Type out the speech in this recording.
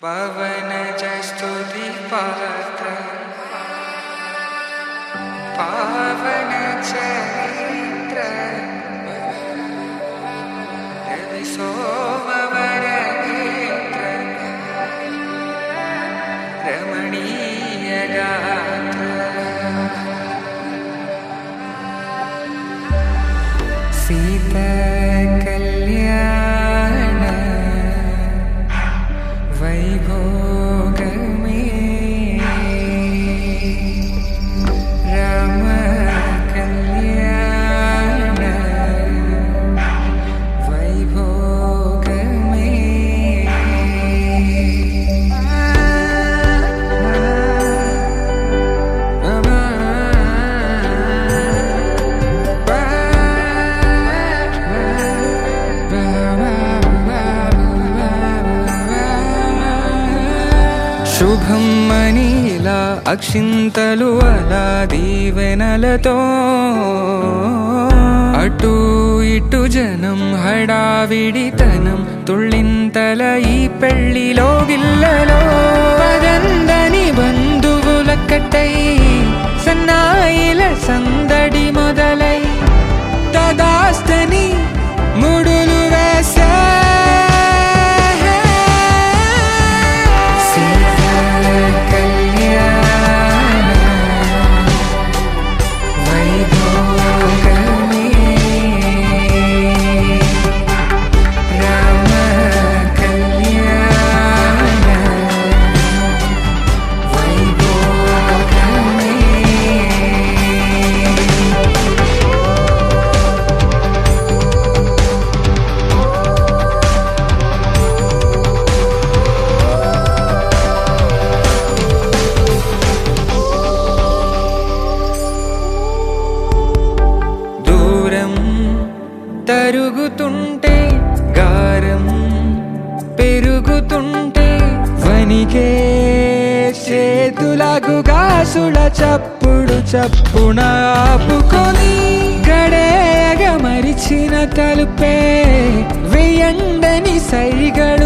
పవనజ స్తుతి పాత్ర పావన చరిత్ర రవి సోమవర నేత్ర రమణీయ గాత్ర సీత కళ్యాణ వైభోగమే రామ కళ్యాణ వైభోగమే శుభం మనీలా అక్షింతలు అలా దీవెనలతో అటు ఇటు జనం హడావిడితనం తుళ్ళింతల ఈ పెళ్లిలో గిల్లలో పదందని బంధువులక్కటై సన్నాయిల సందడి మొదలై తదాస్తని ముడులు వేసే తరుగుతుంటే గారం పెరుగుతుంటే వనికే చేతులకు గాసుల చప్పుడు చప్పున ఆపుకొని గడేగ మరిచిన తలుపే వెయ్యండని సైగడు